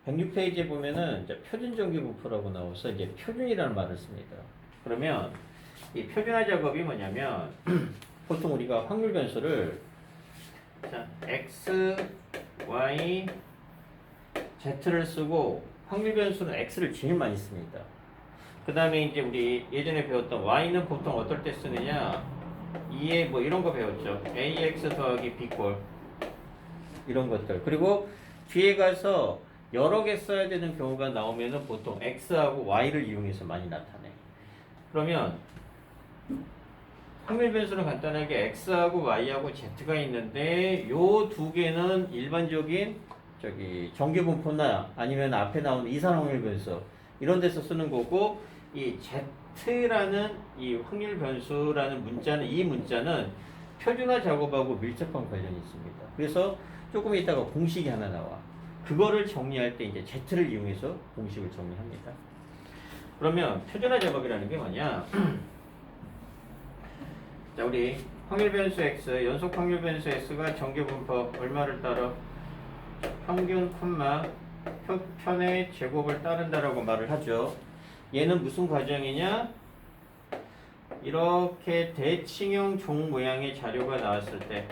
106페이지에 보면은 이제 표준 정규분포라고 나와서 이제 표준이라는 말을 씁니다. 그러면 이 표준화 작업이 뭐냐면 보통 우리가 확률 변수를 자, x, y, z를 쓰고 확률 변수는 x를 제일 많이 씁니다. 그 다음에 이제 우리 예전에 배웠던 y는 보통 어떨 때 쓰느냐 2에 뭐 이런 거 배웠죠. ax 더하기 b꼴 이런 것들. 그리고 뒤에 가서 여러 개 써야 되는 경우가 나오면은 보통 x하고 y를 이용해서 많이 나타내. 그러면 확률 변수는 간단하게 x하고 y하고 z가 있는데 요 두 개는 일반적인 정규 분포나 아니면 앞에 나오는 이산 확률 변수 이런 데서 쓰는 거고, 이 z라는 이 확률 변수라는 문자는, 이 문자는 표준화 작업하고 밀접한 관련이 있습니다. 그래서 조금 이따가 공식이 하나 나와. 그거를 정리할 때 이제 z를 이용해서 공식을 정리합니다. 그러면 표준화 작업이라는 게 뭐냐? 자, 우리 확률 변수 x, 연속 확률 변수 x가 정규 분포 얼마를 따라? 평균 콤마 표편의 제곱을 따른다라고 말을 하죠. 얘는 무슨 과정이냐? 이렇게 대칭형 종 모양의 자료가 나왔을 때,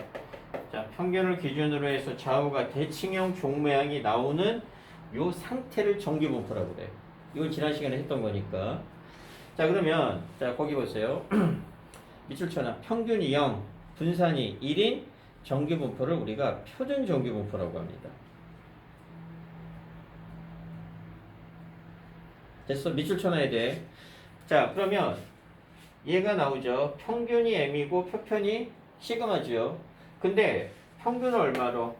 자, 평균을 기준으로 해서 좌우가 대칭형 종 모양이 나오는 요 상태를 정규 분포라고 그래. 이건 지난 시간에 했던 거니까. 자, 그러면 자, 거기 보세요. 밑줄쳐나 평균이 0, 분산이 1인 정규 분포를 우리가 표준 정규 분포라고 합니다. 됐어? 밑줄 쳐놔야 돼. 자, 그러면 얘가 나오죠. 평균이 m이고 표편이 시그마죠. 근데 평균은 얼마로?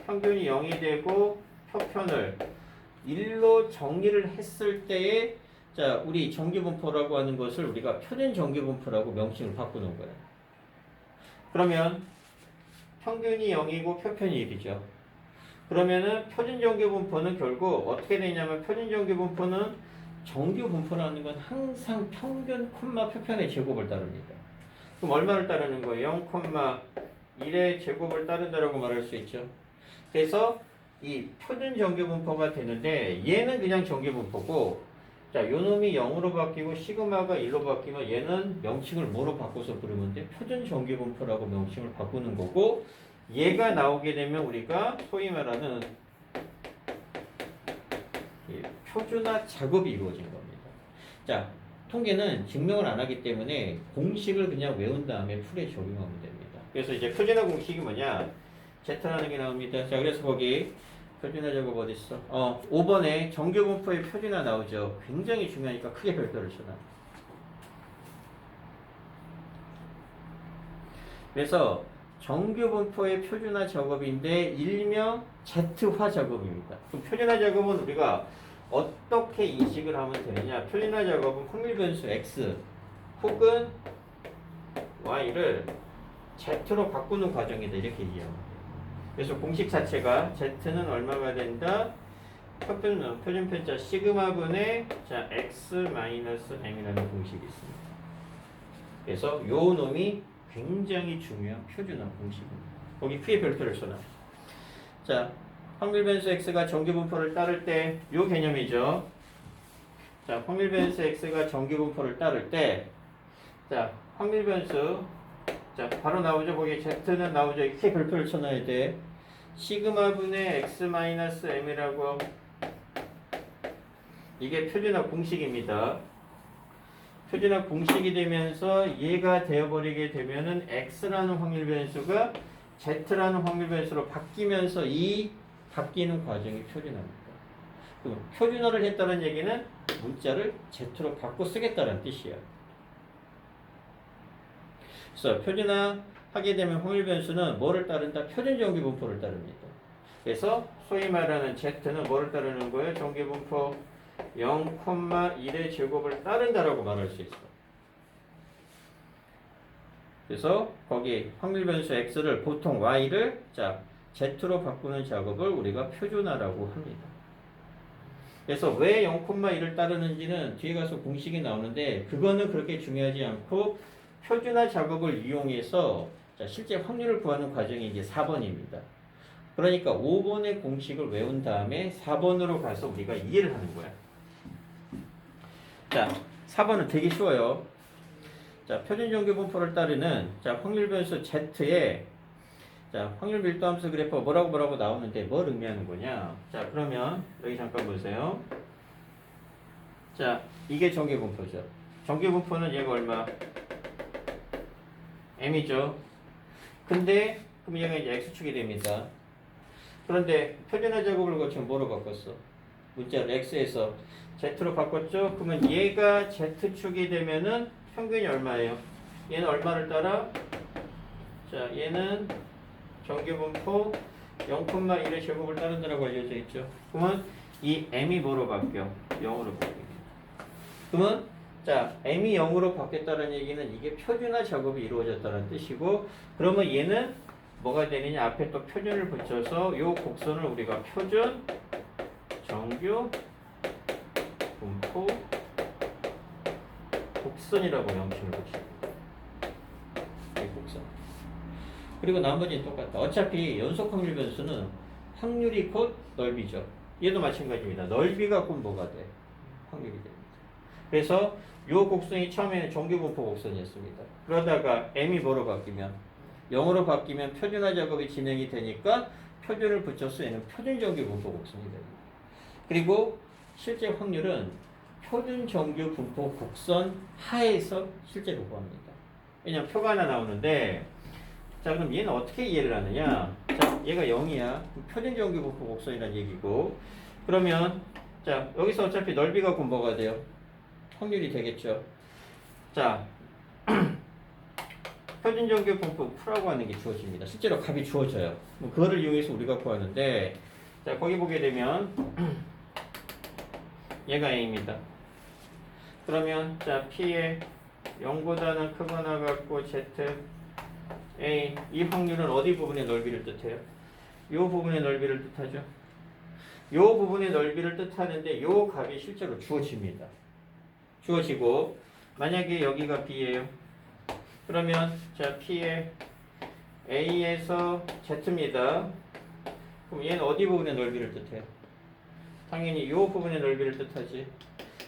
평균이 0이 되고 표편을 1로 정리를 했을 때에, 자, 우리 정규분포라고 하는 것을 우리가 표준 정규분포라고 명칭을 바꾸는 거야. 그러면 평균이 0이고 표편이 1이죠. 그러면은 표준 정규분포는 결국 어떻게 되냐면, 표준 정규분포는 정규분포라는 건 항상 평균 콤마 표편의 제곱을 따릅니다. 그럼 얼마를 따르는 거예요? 0,1의 제곱을 따른다라고 말할 수 있죠. 그래서 이 표준 정규분포가 되는데, 얘는 그냥 정규분포고, 자, 요 놈이 0으로 바뀌고 시그마가 1로 바뀌면 얘는 명칭을 뭐로 바꿔서 부르면 돼? 표준 정규분포라고 명칭을 바꾸는 거고, 얘가 나오게 되면 우리가 소위 말하는 표준화 작업이 이루어진 겁니다. 자, 통계는 증명을 안 하기 때문에 공식을 그냥 외운 다음에 풀에 적용하면 됩니다. 그래서 이제 표준화 공식이 뭐냐? Z라는 게 나옵니다. 자, 그래서 거기 표준화 작업 어디 있어? 5번에 정규분포의 표준화 나오죠. 굉장히 중요하니까 크게 별표를 쳐놔. 그래서 정규분포의 표준화 작업인데 일명 Z화 작업입니다. 그럼 표준화 작업은 우리가 어떻게 인식을 하면 되느냐? 표준화 작업은 확률 변수 x 혹은 y를 z로 바꾸는 과정이다, 이렇게 이해하면 돼요. 그래서 공식 자체가 z는 얼마가 된다? 표준 편자 시그마분의 자 x 마이너스 m이라는 공식이 있습니다. 그래서 요 놈이 굉장히 중요한 표준화 공식입니다. 거기 크게 별표를 써놔. 자, 확률 변수 x가 정규분포를 따를 때 요 개념이죠. 자, 확률 변수 x가 정규분포를 따를 때, 자, 확률 변수, 자, 바로 나오죠. 거기 z는 나오죠. 이렇게 별표를 쳐놔야 돼. 시그마분의 x 마이너스 m이라고, 이게 표준화 공식입니다. 표준화 공식이 되면서 얘가 되어버리게 되면은 x라는 확률 변수가 z라는 확률 변수로 바뀌면서 이 바뀌는 과정이 표준화입니다. 그럼 표준화를 했다는 얘기는 문자를 z로 바꿔 쓰겠다는 뜻이야. 그래서 표준화 하게 되면 확률 변수는 뭐를 따른다? 표준 정규분포를 따릅니다. 그래서 소위 말하는 z는 뭐를 따르는 거예요? 정규분포 0,1의 제곱을 따른다라고 말할 수 있어. 그래서 거기 확률 변수 x를 보통 y를 자 z로 바꾸는 작업을 우리가 표준화라고 합니다. 그래서 왜 0,1을 따르는지는 뒤에 가서 공식이 나오는데, 그거는 그렇게 중요하지 않고 표준화 작업을 이용해서 자 실제 확률을 구하는 과정이 이제 4번입니다. 그러니까 5번의 공식을 외운 다음에 4번으로 가서 우리가 이해를 하는 거야. 자, 4번은 되게 쉬워요. 자, 표준정규 분포를 따르는 자, 확률 변수 Z에 자, 확률 밀도함수 그래프가 뭐라고 나오는데 뭘 의미하는 거냐? 자, 그러면 여기 잠깐 보세요. 자, 이게 정규 분포죠. 정규 분포는 얘가 얼마? M이죠. 근데 그럼 얘가 이제 X축이 됩니다. 그런데 표준화 작업을 거치면 뭐로 바꿨어? 문자를 X에서 Z로 바꿨죠? 그러면 얘가 Z축이 되면은 평균이 얼마예요? 얘는 얼마를 따라? 자, 얘는 정규분포 0,1의 제곱을 따른다라고 알려져 있죠. 그러면 이 M이 뭐로 바뀌어? 0으로 바뀌어. 그러면 자, M이 0으로 바뀌었다는 얘기는 이게 표준화 작업이 이루어졌다는 뜻이고, 그러면 얘는 뭐가 되느냐? 앞에 또 표준을 붙여서 요 곡선을 우리가 표준 정규 분포 곡선이라고 명칭을 붙입니다. 이 곡선. 그리고 나머지는 똑같다. 어차피 연속 확률 변수는 확률이 곧 넓이죠. 얘도 마찬가지입니다. 넓이가 곧 뭐가 돼? 확률이 됩니다. 그래서 요 곡선이 처음에는 정규분포 곡선이었습니다. 그러다가 M이 뭐로 바뀌면 0으로 바뀌면 표준화 작업이 진행이 되니까 표준을 붙여서 얘는 표준 정규분포 곡선이 됩니다. 그리고 실제 확률은 표준 정규분포 곡선 하에서 실제로 구합니다. 왜냐면 표가 하나 나오는데, 자, 그럼 얘는 어떻게 이해를 하느냐? 자, 얘가 0이야. 표준 정규분포 곡선이라는 얘기고, 그러면 자, 여기서 어차피 넓이가 곧 뭐가 돼요? 확률이 되겠죠. 자, 표준 정규 분포 F라고 하는 게 주어집니다. 실제로 값이 주어져요. 그거를 이용해서 우리가 구하는데, 자, 거기 보게 되면 얘가 A입니다. 그러면 자, P의 0보다는 크거나 같고 Z A, 이 확률은 어디 부분의 넓이를 뜻해요? 이 부분의 넓이를 뜻하죠. 이 부분의 넓이를 뜻하는데 이 값이 실제로 주어집니다. 주어지고, 만약에 여기가 B예요. 그러면 자, P의 A에서 Z입니다. 그럼 얘는 어디 부분의 넓이를 뜻해요? 당연히 이 부분의 넓이를 뜻하지.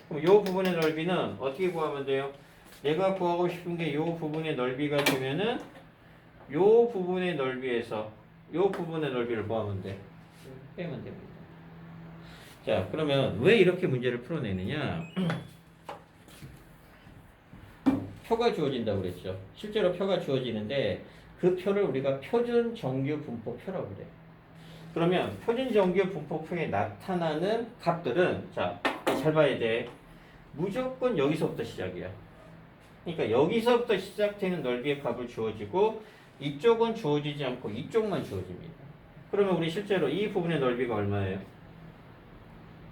그럼 이 부분의 넓이는 어떻게 구하면 돼요? 내가 구하고 싶은 게 이 부분의 넓이가 되면은 이 부분의 넓이에서 이 부분의 넓이를 뭐 하면 돼? 빼면 됩니다. 자, 그러면 왜 이렇게 문제를 풀어내느냐? 표가 주어진다고 그랬죠. 실제로 표가 주어지는데 그 표를 우리가 표준 정규 분포 표라고 그래요. 그러면 표준 정규 분포 표에 나타나는 값들은 자, 잘 봐야 돼. 무조건 여기서부터 시작이야. 그러니까 여기서부터 시작되는 넓이의 값을 주어지고, 이쪽은 주어지지 않고 이쪽만 주어집니다. 그러면 우리 실제로 이 부분의 넓이가 얼마예요?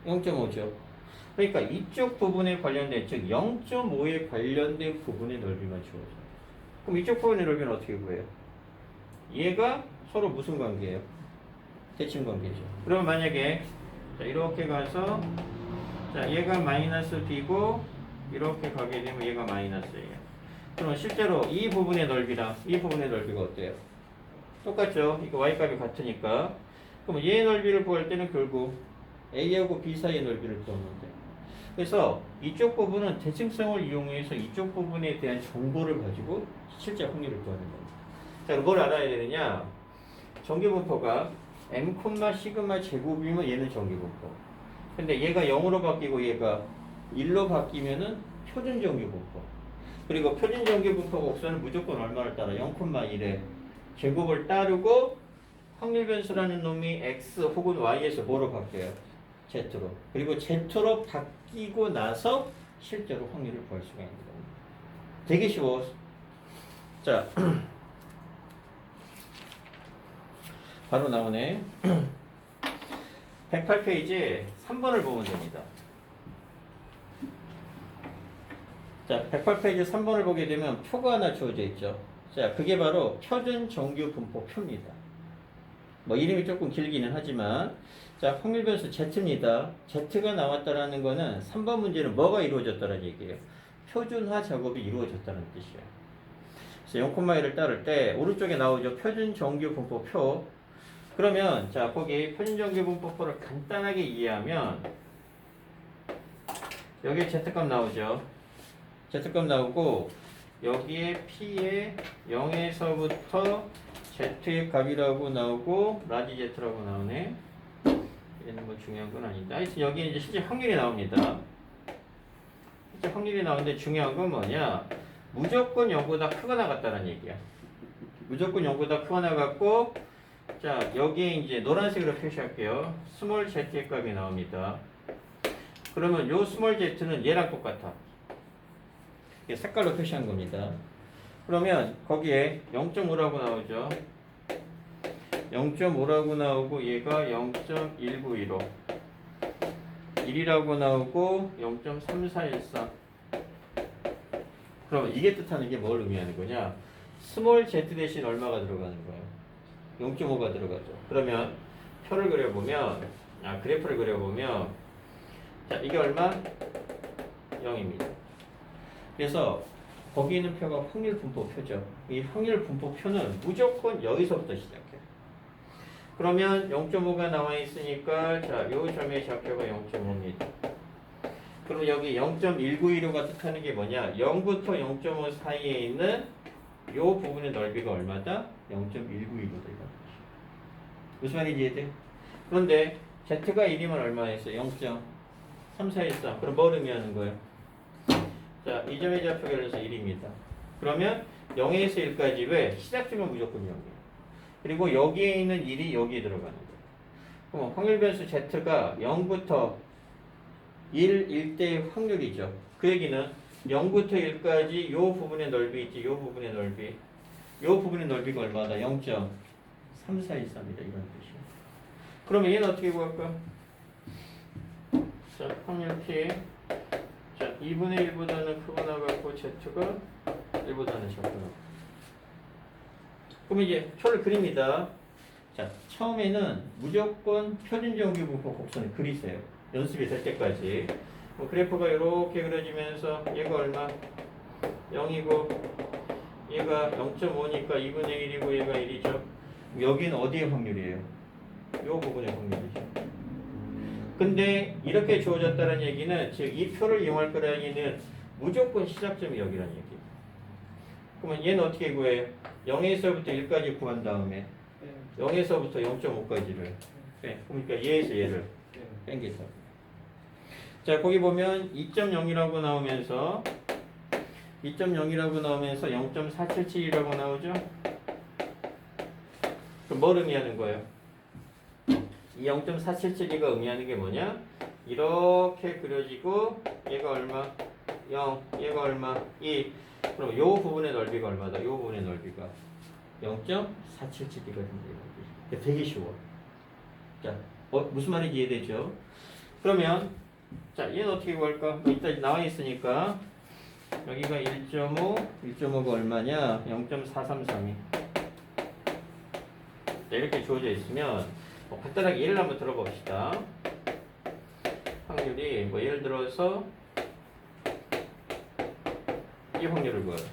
0.5죠. 그러니까 이쪽 부분에 관련된, 즉 0.5에 관련된 부분의 넓이만 주어져요. 그럼 이쪽 부분의 넓이는 어떻게 구해요? 얘가 서로 무슨 관계예요? 대칭 관계죠. 그러면 만약에 자, 이렇게 가서 자, 얘가 마이너스 B고 이렇게 가게 되면 얘가 마이너스예요. 그러면 실제로 이 부분의 넓이랑 이 부분의 넓이가 어때요? 똑같죠? 이거 Y값이 같으니까. 그럼 얘의 넓이를 구할 때는 결국 A하고 B 사이의 넓이를 구하면 돼요. 그래서 이쪽 부분은 대칭성을 이용해서 이쪽 부분에 대한 정보를 가지고 실제 확률을 구하는 겁니다. 자, 그럼 뭘 알아야 되느냐? 정규분포가 M, 시그마 제곱이면 얘는 정규분포. 근데 얘가 0으로 바뀌고 얘가 1로 바뀌면은 표준 정규분포. 그리고 표준 정규분포 곡선은 무조건 얼마를 따라? 0,1의 제곱을 따르고 확률 변수라는 놈이 X 혹은 Y에서 뭐로 바뀌어요? Z로. 그리고 Z로 바뀌고 나서 실제로 확률을 구할 수가 있는 겁니다. 되게 쉬워. 자, 바로 나오네. 108페이지 3번을 보면 됩니다. 자, 108페이지 3번을 보게 되면 표가 하나 주어져 있죠. 자, 그게 바로 표준 정규 분포 표입니다. 뭐 이름이 조금 길기는 하지만, 자, 확률 변수 Z입니다. Z가 나왔다라는 거는 3번 문제는 뭐가 이루어졌다는 얘기예요? 표준화 작업이 이루어졌다는 뜻이에요. 그래서 0,1을 따를 때 오른쪽에 나오죠. 표준 정규 분포 표. 그러면 자 거기 표준정규분법표를 간단하게 이해하면 여기에 z값 나오죠. z값 나오고 여기에 p의 0에서부터 z의 값이라고 나오고 라지 z라고 나오네. 얘는 뭐 중요한 건 아니다. 하여튼 여기 이제 실제 확률이 나옵니다. 실제 확률이 나오는데 중요한 건 뭐냐? 무조건 0보다 크거나 같다는 얘기야. 무조건 0보다 크거나 같고, 자 여기에 이제 노란색으로 표시할게요. 스몰 z의 값이 나옵니다. 그러면 요 스몰 z는 얘랑 똑같아. 이게 색깔로 표시한 겁니다. 그러면 거기에 0.5라고 나오죠. 0.5라고 나오고 얘가 0.1915 1이라고 나오고 0.3414. 그럼 이게 뜻하는 게 뭘 의미하는 거냐? 스몰 z 대신 얼마가 들어가는 거예요? 0.5가 들어가죠. 그러면 표를 그려보면 그래프를 그려보면 자 이게 얼마? 0입니다. 그래서 거기 있는 표가 확률 분포표죠. 이 확률 분포표는 무조건 여기서부터 시작해요. 그러면 0.5가 나와 있으니까 자, 요 점의 좌표가 0.5입니다. 그럼 여기 0.1915가 뜻하는 게 뭐냐? 0부터 0.5 사이에 있는 요 부분의 넓이가 얼마다? 0.1915다. 무슨 말인지 이해돼? 그런데 Z가 1이면 얼마였어? 0.3414. 그럼 뭘 의미하는 거예요? 자, 이 점의 좌표가 그래서 1입니다. 그러면 0에서 1까지 왜? 시작점은 무조건 0이에요. 그리고 여기에 있는 1이 여기에 들어가는 거예요. 그럼 확률 변수 Z가 0부터 1대 확률이죠. 그 얘기는 0부터 1까지 이 부분의 넓이 있지, 이 부분의 넓이. 이 부분의 넓이가 얼마다? 0.3413입니다. 이런 뜻이에요. 그러면 얘는 어떻게 구할까? 자, 확률 T. 자, 2분의 1보다는 크거나 같고 Z가 1보다는 작거나. 그럼 이제 표를 그립니다. 자, 처음에는 무조건 표준정규분포 곡선을 그리세요. 연습이 될 때까지. 그래프가 이렇게 그려지면서 얘가 얼마? 0이고 얘가 0.5니까 2분의 1이고 얘가 1이죠. 여기는 어디의 확률이에요? 이 부분의 확률이죠. 근데 이렇게 주어졌다는 얘기는 즉 이 표를 이용할 거라는 얘기는 무조건 시작점이 여기라는 얘기예요. 그러면 얘는 어떻게 구해요? 0에서부터 1까지 구한 다음에 0에서부터 0.5까지를 그러니까 얘에서 얘를 땡겨서 자 거기 보면 2.0이라고 나오면서 0.477이라고 나오죠? 그럼 뭘 의미하는 거예요? 이 0.477이가 의미하는 게 뭐냐? 이렇게 그려지고 얘가 얼마? 0, 얘가 얼마? 2. 그럼 요 부분의 넓이가 얼마다? 요 부분의 넓이가 0.477이가 된다. 되게 쉬워. 자, 무슨 말인지 이해되죠? 그러면 자, 얘는 어떻게 구할까? 이따 나와 있으니까 여기가 1.5가 얼마냐? 0.433이. 이렇게 주어져 있으면 간단하게 예를 한번 들어봅시다. 확률이 뭐 예를 들어서 이 확률을 구해요.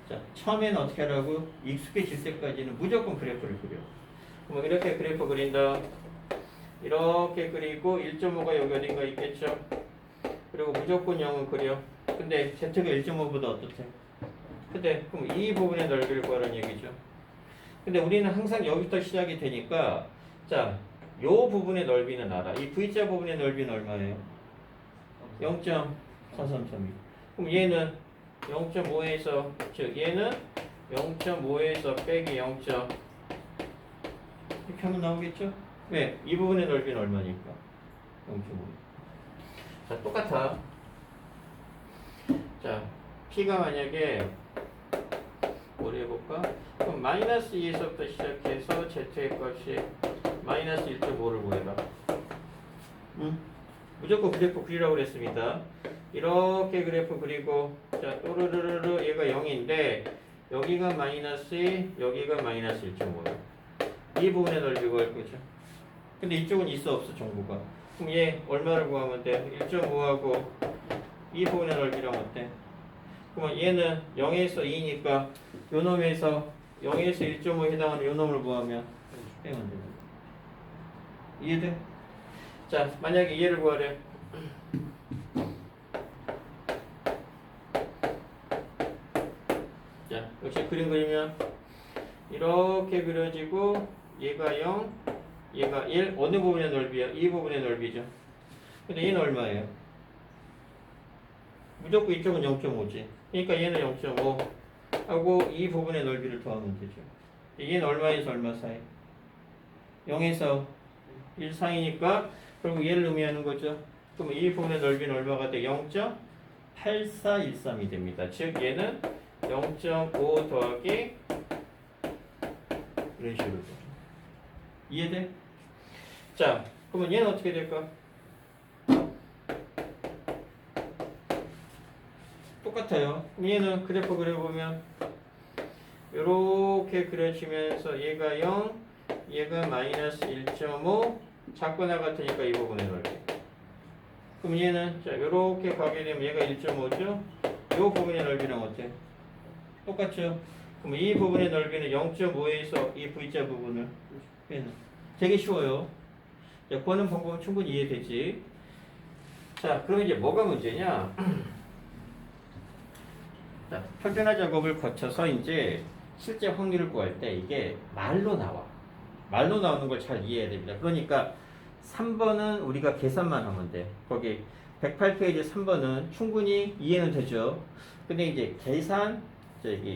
자, 처음에는 어떻게 하라고? 익숙해질 때까지는 무조건 그래프를 그려. 그럼 이렇게 그래프 그린다. 이렇게 그리고 1.5가 여기 어딘가 있겠죠? 그리고 무조건 0은 그려. 근데 Z가 1.5보다 어떻대? 근데 그럼 이 부분의 넓이를 구하라는 얘기죠. 근데 우리는 항상 여기부터 시작이 되니까 자, 요 부분의 넓이는 알아. 이 V자 부분의 넓이는 얼마예요? 0.433. 그럼 얘는 0.5에서 즉 얘는 0.5에서 빼기 0. 이렇게 하면 나오겠죠? 왜? 이 부분의 넓이는 얼마니까? 0.5. 자, 똑같아. 자, P가 만약에 뭘 해볼까? 그럼 마이너스 2에서부터 시작해서 Z의 값이 마이너스 1.5를 구해봐. 무조건 그래프 그리라고 그랬습니다. 이렇게 그래프 그리고 자 또르르르 얘가 0인데 여기가 마이너스 2, 여기가 마이너스 1.5예요. 이 부분의 넓이 구할 거죠. 근데 이쪽은 있어 없어 정보가. 그럼 얘 얼마를 구하면 돼? 1.5하고 이 부분의 넓이랑 어때? 그러면 얘는 0에서 2니까 요 놈에서 0에서 1.5 해당하는 요 놈을 구하면 빼면 되는 거. 이해돼? 자, 만약에 얘를 구하래. 자, 역시 그림 그리면 이렇게 그려지고 얘가 0, 얘가 1. 어느 부분의 넓이야? 이 부분의 넓이죠. 근데 얘는 얼마예요? 무조건 이쪽은 0.5지. 그러니까 얘는 0.5 하고 이 부분의 넓이를 더하면 되죠. 얘는 얼마에서 얼마 사이? 0에서 1 사이니까 결국 얘를 의미하는 거죠. 그럼 이 부분의 넓이는 얼마가 돼? 0.8413이 됩니다. 즉 얘는 0.5 더하기 이런 식으로. 이해돼? 자, 그러면 얘는 어떻게 될까? 똑같아요. 얘는 그래프 그려보면 이렇게 그려지면서 얘가 0, 얘가 마이너스 1.5 작거나 같으니까 이 부분의 넓이. 그럼 얘는 자 이렇게 가게 되면 얘가 1.5죠. 이 부분의 넓이랑 어때? 똑같죠. 그럼 이 부분의 넓이는 0.5에서 이 V자 부분을 빼는. 되게 쉬워요. 자, 구하는 방법은 충분히 이해되지. 자, 그럼 이제 뭐가 문제냐? 자, 표준화 작업을 거쳐서 이제 실제 확률을 구할 때 이게 말로 나와. 말로 나오는 걸 잘 이해해야 됩니다. 그러니까 3번은 우리가 계산만 하면 돼. 거기 108페이지 3번은 충분히 이해는 되죠. 근데 이제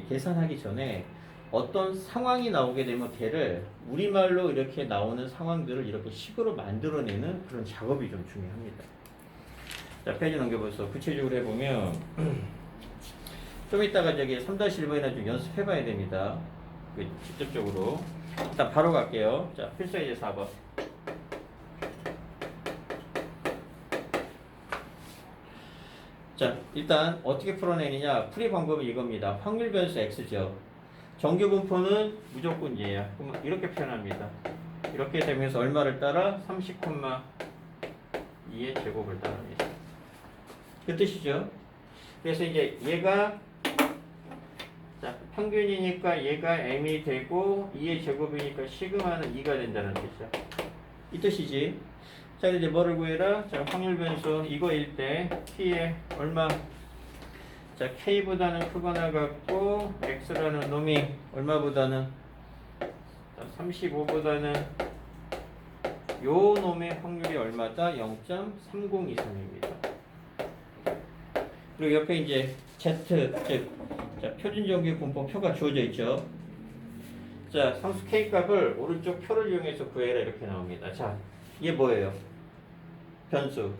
계산하기 전에 어떤 상황이 나오게 되면 걔를 우리말로 이렇게 나오는 상황들을 이렇게 식으로 만들어내는 그런 작업이 좀 중요합니다. 자, 페이지 넘겨보세요. 구체적으로 해보면 좀 이따가 저기 3-1번이나 좀 연습해봐야 됩니다. 직접적으로. 일단 바로 갈게요. 자, 필수 이제 4번. 자, 일단 어떻게 풀어내느냐. 풀이 방법은 이겁니다. 확률 변수 x죠. 정규 분포는 무조건 얘야. 그럼 이렇게 표현합니다. 이렇게 되면서 얼마를 따라? 30,2의 제곱을 따릅니다. 그 뜻이죠. 그래서 이제 얘가 자, 평균이니까 얘가 m이 되고 2의 제곱이니까 시그마는 2가 된다는 뜻이야. 이 뜻이지. 자, 이제 뭐를 구해라? 자, 확률 변수 이거일 때 t에 얼마? 자, k보다는 크거나 같고 x라는 놈이 얼마보다는 35보다는 요 놈의 확률이 얼마다? 0.3023입니다. 그리고 옆에 이제 z 즉 자, 표준정규 분포표가 주어져 있죠. 자, 상수 k 값을 오른쪽 표를 이용해서 구해라 이렇게 나옵니다. 자, 이게 뭐예요? 변수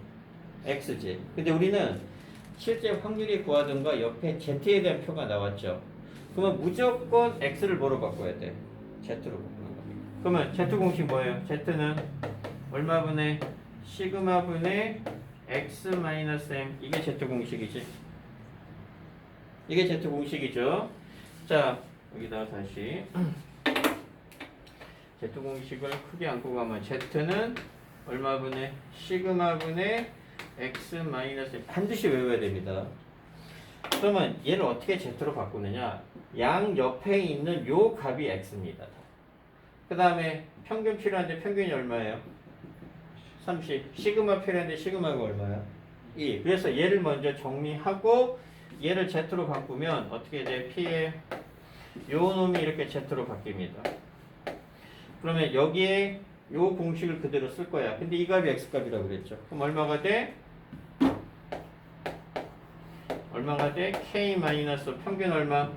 x지. 근데 우리는 실제 확률이 구하던가 옆에 z에 대한 표가 나왔죠. 그러면 무조건 x를 뭐로 바꿔야 돼? z로 바꾸는 겁니다. 그러면 z 공식 뭐예요? z는 얼마분의 시그마분의 x 마이너스 m. 이게 z 공식이지. 이게 z 공식이죠. 자, 여기다가 다시 z 공식을 크게 안고 가면 z는 얼마분의 시그마분의 x 마이너스 반드시 외워야 됩니다. 그러면 얘를 어떻게 z로 바꾸느냐? 양 옆에 있는 요 값이 x입니다. 그 다음에 평균 필요한데 평균이 얼마예요? 30. 시그마 필요한데 시그마가 얼마야? 2. 그래서 얘를 먼저 정리하고 얘를 z로 바꾸면 어떻게 돼? p에 요 놈이 이렇게 z로 바뀝니다. 그러면 여기에 요 공식을 그대로 쓸 거야. 근데 이 값이 x값이라고 그랬죠. 그럼 얼마가 돼? 얼마가 돼? k 마이너스 평균 얼마?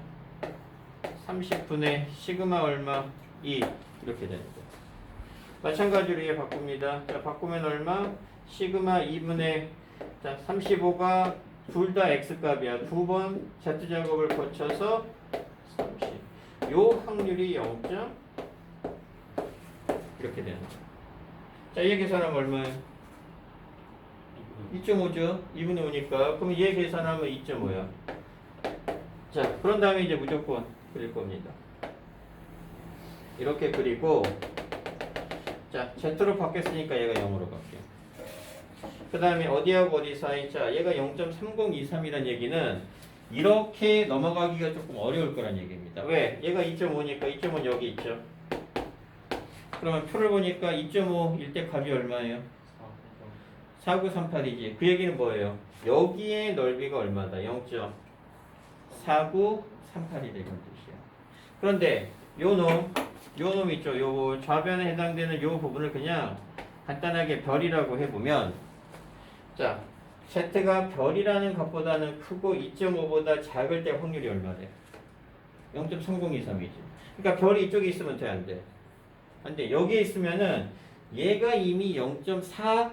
30분의 시그마 얼마? 2 이렇게 되는 거야. 마찬가지로 얘 바꿉니다. 자, 바꾸면 얼마? 시그마 2분의 자, 35가 둘 다 x값이야. 두 번 z작업을 거쳐서 30. 요 확률이 0. 이렇게 되는 거야. 자, 얘 계산하면 얼마예요? 2.5죠. 2분의 5니까. 그럼 얘 계산하면 2.5야. 자, 그런 다음에 이제 무조건 그릴 겁니다. 이렇게 그리고 자, z로 바뀌었으니까 얘가 0으로 바뀌어. 그 다음에 어디하고 어디 사이? 자, 얘가 0.3023이란 얘기는 이렇게 넘어가기가 조금 어려울 거란 얘기입니다. 왜? 얘가 2.5니까 2.5는 여기 있죠. 그러면 표를 보니까 2.5일 때 값이 얼마예요? 4938이지. 그 얘기는 뭐예요? 여기의 넓이가 얼마다? 0.4938이 되는 뜻이야. 그런데 요 놈 있죠? 요 좌변에 해당되는 요 부분을 그냥 간단하게 별이라고 해보면, 자, Z가 별이라는 값보다는 크고 2.5보다 작을 때 확률이 얼마 돼? 0.3023이지. 그러니까 별이 이쪽에 있으면 돼, 안 돼? 안 돼. 여기에 있으면은 얘가 이미 0.49에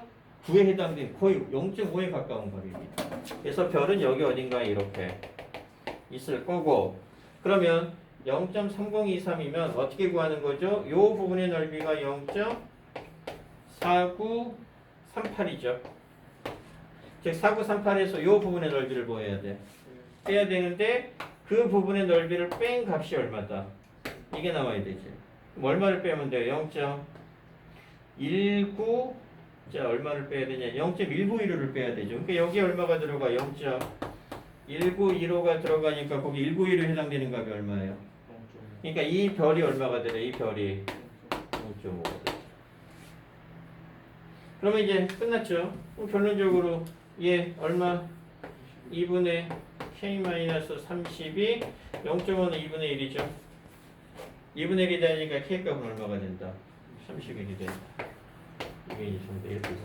해당된 거의 0.5에 가까운 거리입니다. 그래서 별은 여기 어딘가에 이렇게 있을 거고, 그러면 0.3023이면 어떻게 구하는 거죠? 이 부분의 넓이가 0.4938이죠. 즉 4938에서 이 부분의 넓이를 뭐 해야 돼? 빼야 되는데 그 부분의 넓이를 뺀 값이 얼마다? 이게 나와야 되지. 그럼 얼마를 빼면 돼요? 0.19. 자, 얼마를 빼야 되냐? 0.191을 빼야 되죠. 그러니까 여기 얼마가 들어가? 0.1915가 들어가니까 거기 191에 해당되는 값이 얼마예요? 그러니까 이 별이 얼마가 되래? 이 별이 0.5가 되죠. 그러면 이제 끝났죠. 그럼 결론적으로 얘 얼마? 2분의 k-32 0.5는 2분의 1이죠. 2분의 1이 되니까 k값은 얼마가 된다? 31이 된다. 이게 이제 정도 이렇게 계산.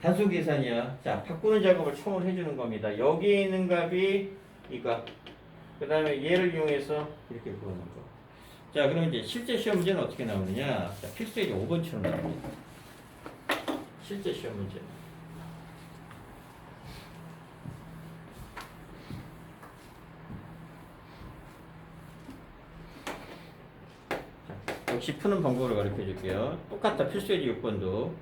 단수 계산이야. 자, 바꾸는 작업을 처음 해주는 겁니다. 여기에 있는 값이 이거. 그 다음에 얘를 이용해서 이렇게 구하는 거. 자, 그럼 이제 실제 시험 문제는 어떻게 나오느냐? 자, 필수의 5번처럼 나옵니다. 실제 시험 문제. 자, 역시 푸는 방법을 가르쳐 줄게요. 똑같다. 필수의 6번도.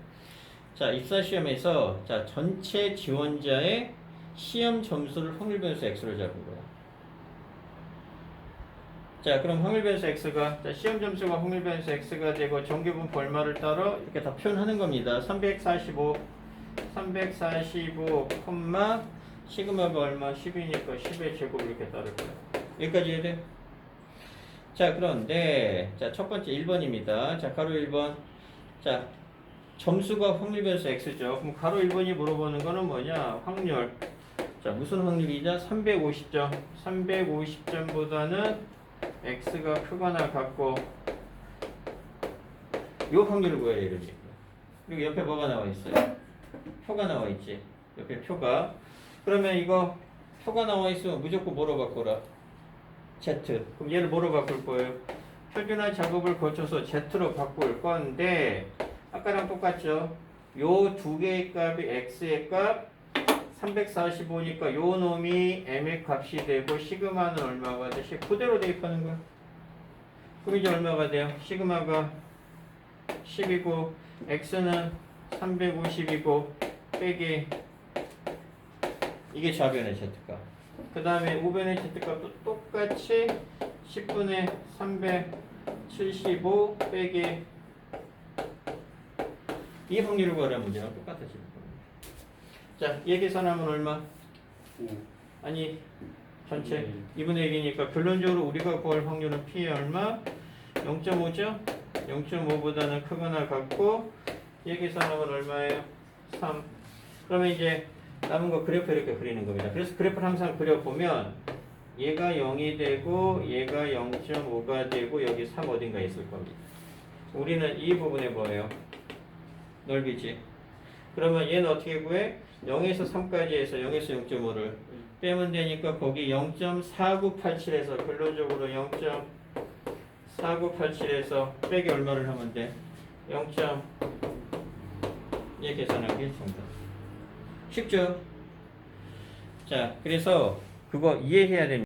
자, 입사 시험에서 자, 전체 지원자의 시험 점수를 확률 변수 x로 잡은 거야. 자, 그럼 확률 변수 x가, 자, 시험 점수가 확률 변수 x가 되고 정규분포 얼마를 따라 이렇게 다 표현하는 겁니다. 345, 시그마가 얼마? 10이니까 10의 제곱 이렇게 따를 거야. 여기까지 이해돼? 자, 그런데 자, 첫 번째 1번입니다. 자, 가로 1번. 자, 점수가 확률 변수 x죠. 그럼 가로 1번이 물어보는 거는 뭐냐? 확률. 자, 무슨 확률이냐? 350점. 350점보다는 x가 크거나 같고 요 확률을 구해야 이러지. 그리고 옆에 뭐가 나와 있어요? 표가 나와 있지. 옆에 표가. 그러면 이거 표가 나와 있으면 무조건 뭐로 바꿔라? Z. 그럼 얘를 뭐로 바꿀 거예요? 표준화 작업을 거쳐서 Z로 바꿀 건데 아까랑 똑같죠? 요 두 개의 값이 x의 값 345니까 요 놈이 m의 값이 되고 시그마는 얼마가 돼? 그대로 대입하는 거야. 그럼 이제 얼마가 돼요? 시그마가 10이고 x는 350이고 빼기 이게 좌변의 z값. 그 다음에 우변의 z값도 똑같이 10분의 375 빼기 이 확률을 구하라는 문제랑 똑같아지는 겁니다. 자, 얘 계산하면 얼마? 5. 아니, 전체 2분의 1이니까 결론적으로 우리가 구할 확률은 P의 얼마? 0.5죠? 0.5보다는 크거나 같고 얘 계산하면 얼마예요? 3. 그러면 이제 남은 거 그래프 이렇게 그리는 겁니다. 그래서 그래프를 항상 그려보면 얘가 0이 되고 얘가 0.5가 되고 여기 3 어딘가 있을 겁니다. 우리는 이 부분에 뭐예요? 넓이지. 그러면 얘는 어떻게 구해? 0에서 3까지 해서 0에서 0.5를 빼면 되니까 거기 0.4987에서 결론적으로 0.4987에서 빼기 얼마를 하면 돼? 0. 얘 계산하기 정답. 쉽죠? 자, 그래서 그거 이해해야 됩니다.